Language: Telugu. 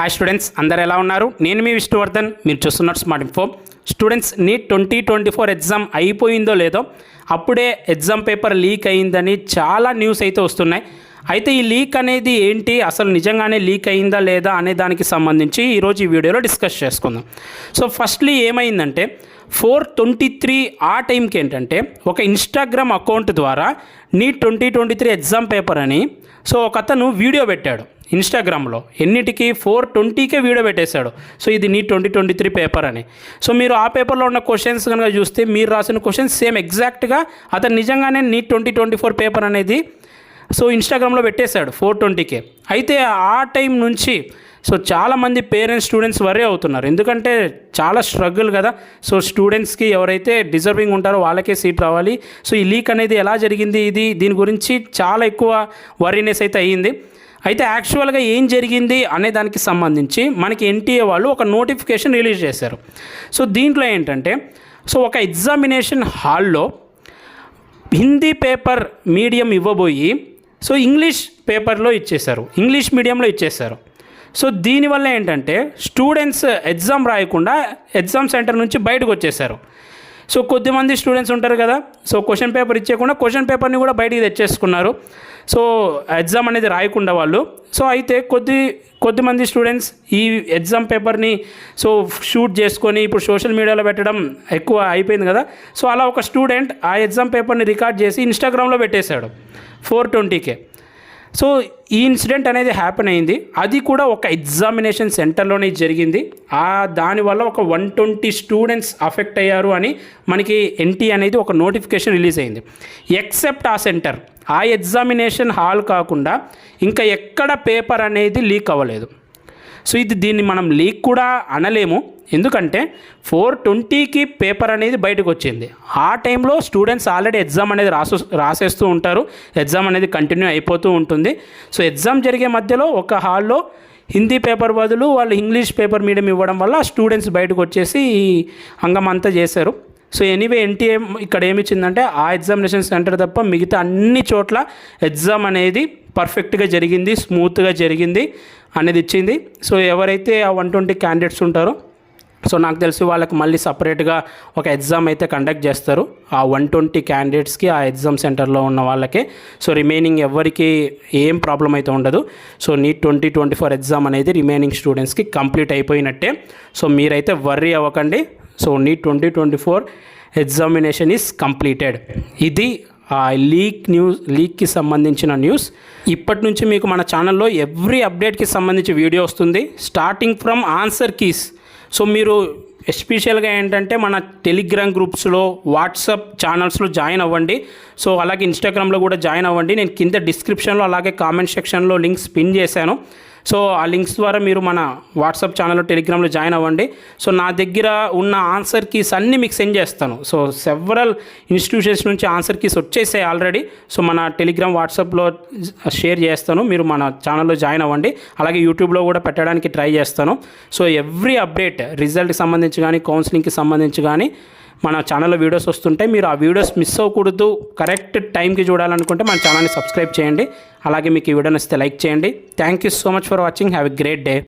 హాయ్ స్టూడెంట్స్, అందరు ఎలా ఉన్నారు? నేను మీ విష్ణువర్ధన్, మీరు చూస్తున్నారు smart info. Students, NEET 2024 exam అయిపోయిందో లేదో అప్పుడే ఎగ్జామ్ పేపర్ లీక్ అయిందని చాలా న్యూస్ అయితే వస్తున్నాయి. అయితే ఈ లీక్ అనేది ఏంటి, అసలు నిజంగానే లీక్ అయిందా లేదా అనే దానికి సంబంధించి ఈరోజు ఈ వీడియోలో డిస్కస్ చేసుకుందాం. సో ఫస్ట్లీ ఏమైందంటే 4/23 ఆ టైంకి ఏంటంటే ఒక ఇన్స్టాగ్రామ్ అకౌంట్ ద్వారా నీట్ 2023 ఎగ్జామ్ పేపర్ అని సో ఒక అతను వీడియో పెట్టాడు ఇన్స్టాగ్రామ్లో. ఎన్నిటికి 4:20కే వీడియో పెట్టేశాడు. సో ఇది నీట్ 2023 పేపర్ అని. సో మీరు ఆ పేపర్లో ఉన్న క్వశ్చన్స్ కనుక చూస్తే మీరు రాసిన క్వశ్చన్స్ సేమ్ ఎగ్జాక్ట్గా అతను నిజంగానే నీట్ 2024 పేపర్ అనేది సో ఇన్స్టాగ్రామ్లో పెట్టేశాడు 4:20కే. అయితే ఆ టైం నుంచి సో చాలామంది పేరెంట్స్ స్టూడెంట్స్ వరే అవుతున్నారు, ఎందుకంటే చాలా స్ట్రగుల్ కదా. సో స్టూడెంట్స్కి ఎవరైతే డిజర్వింగ్ ఉంటారో వాళ్ళకే సీట్ రావాలి. సో ఈ లీక్ అనేది ఎలా జరిగింది, దీని గురించి చాలా ఎక్కువ వరీనెస్ అయితే అయ్యింది. అయితే యాక్చువల్గా ఏం జరిగింది అనే దానికి సంబంధించి మనకి ఎన్టీఏ వాళ్ళు ఒక నోటిఫికేషన్ రిలీజ్ చేశారు. సో దీంట్లో ఏంటంటే సో ఒక ఎగ్జామినేషన్ హాల్లో హిందీ పేపర్ మీడియం ఇవ్వబోయి సో ఇంగ్లీష్ పేపర్లో ఇచ్చేశారు, ఇంగ్లీష్ మీడియంలో ఇచ్చేశారు. సో దీనివల్ల ఏంటంటే స్టూడెంట్స్ ఎగ్జామ్ రాయకుండా ఎగ్జామ్ సెంటర్ నుంచి బయటకు వచ్చేసారు. సో కొద్దిమంది స్టూడెంట్స్ ఉంటారు కదా, సో క్వశ్చన్ పేపర్ ఇచ్చేయకుండా క్వశ్చన్ పేపర్ని కూడా బయటికి తెచ్చేసుకున్నారు. సో ఎగ్జామ్ అనేది రాయకుండా వాళ్ళు. సో అయితే కొద్దిమంది స్టూడెంట్స్ ఈ ఎగ్జామ్ పేపర్ని సో షూట్ చేసుకొని ఇప్పుడు సోషల్ మీడియాలో పెట్టడం ఎక్కువ అయిపోయింది కదా. సో అలా ఒక స్టూడెంట్ ఆ ఎగ్జామ్ పేపర్ని రికార్డ్ చేసి ఇన్స్టాగ్రామ్లో పెట్టేశాడు 4:20కే. సో ఈ ఇన్సిడెంట్ అనేది హ్యాపెన్ అయింది. అది కూడా ఒక ఎగ్జామినేషన్ సెంటర్లోనే జరిగింది. దానివల్ల ఒక 120 స్టూడెంట్స్ అఫెక్ట్ అయ్యారు అని మనకి ఎన్టీ అనేది ఒక నోటిఫికేషన్ రిలీజ్ అయింది. ఎక్సెప్ట్ ఆ సెంటర్, ఆ ఎగ్జామినేషన్ హాల్ కాకుండా ఇంకా ఎక్కడ పేపర్ అనేది లీక్ అవ్వలేదు. సో దీన్ని మనం లీక్ కూడా అనలేము, ఎందుకంటే 4:20కి పేపర్ అనేది బయటకు వచ్చింది. ఆ టైంలో స్టూడెంట్స్ ఆల్రెడీ ఎగ్జామ్ అనేది రాసేస్తూ ఉంటారు, ఎగ్జామ్ అనేది కంటిన్యూ అయిపోతూ ఉంటుంది. సో ఎగ్జామ్ జరిగే మధ్యలో ఒక హాల్లో హిందీ పేపర్ బదులు వాళ్ళు ఇంగ్లీష్ పేపర్ మీడియం ఇవ్వడం వల్ల స్టూడెంట్స్ బయటకు వచ్చేసి ఈ అంగమంతా చేశారు. సో ఎనీవే ఎన్టీఏ ఇక్కడ ఏమిచ్చిందంటే ఆ ఎగ్జామినేషన్ సెంటర్ తప్ప మిగతా అన్ని చోట్ల ఎగ్జామ్ అనేది పర్ఫెక్ట్గా జరిగింది, స్మూత్గా జరిగింది అనేది ఇచ్చింది. సో ఎవరైతే ఆ 120 క్యాండిడేట్స్ ఉంటారో సో నాకు తెలిసి వాళ్ళకి మళ్ళీ సపరేట్గా ఒక ఎగ్జామ్ అయితే కండక్ట్ చేస్తారు ఆ 120 క్యాండిడేట్స్కి, ఆ ఎగ్జామ్ సెంటర్లో ఉన్న వాళ్ళకే. సో రిమైనింగ్ ఎవరికి ఏం ప్రాబ్లం అయితే ఉండదు. సో నీట్ 2024 ఎగ్జామ్ అనేది రిమైనింగ్ స్టూడెంట్స్కి కంప్లీట్ అయిపోయినట్టే. సో మీరైతే వర్రీ అవ్వకండి. So NEET 2024 examination is completed. ఇది లీక్కి సంబంధించిన న్యూస్. ఇప్పటి నుంచి మీకు మన ఛానల్లో ఎవ్రీ అప్డేట్కి సంబంధించి వీడియో వస్తుంది, starting from answer keys. So మీరు ఎస్పెషల్గా ఏంటంటే మన టెలిగ్రామ్ గ్రూప్స్లో, వాట్సాప్ ఛానల్స్లో జాయిన్ అవ్వండి. సో అలాగే ఇన్స్టాగ్రామ్లో కూడా జాయిన్ అవ్వండి. నేను కింద డిస్క్రిప్షన్లో అలాగే కామెంట్ సెక్షన్లో లింక్స్ పిన్ చేశాను. సో ఆ లింక్స్ ద్వారా మీరు మన వాట్సాప్ ఛానల్లో, టెలిగ్రామ్లో జాయిన్ అవ్వండి. సో నా దగ్గర ఉన్న ఆన్సర్ కీస్ అన్నీ మీకు సెండ్ చేస్తాను. సో సెవరల్ ఇన్స్టిట్యూషన్స్ నుంచి ఆన్సర్ కీస్ వచ్చేసాయి ఆల్రెడీ. సో మన టెలిగ్రామ్, వాట్సాప్లో షేర్ చేస్తాను, మీరు మన ఛానల్లో జాయిన్ అవ్వండి. అలాగే యూట్యూబ్లో కూడా పెట్టడానికి ట్రై చేస్తాను. సో ఎవ్రీ అప్డేట్, రిజల్ట్కి సంబంధించి కానీ, కౌన్సిలింగ్కి సంబంధించి కానీ మన ఛానల్లో వీడియోస్ వస్తుంటాయి. మీరు ఆ వీడియోస్ మిస్ అవ్వకూడదు, కరెక్ట్ టైంకి చూడాలనుకుంటే మన ఛానల్ని సబ్స్క్రైబ్ చేయండి. అలాగే మీకు ఈ వీడియో నచ్చితే లైక్ చేయండి. Thank you so much for watching. Have a great day.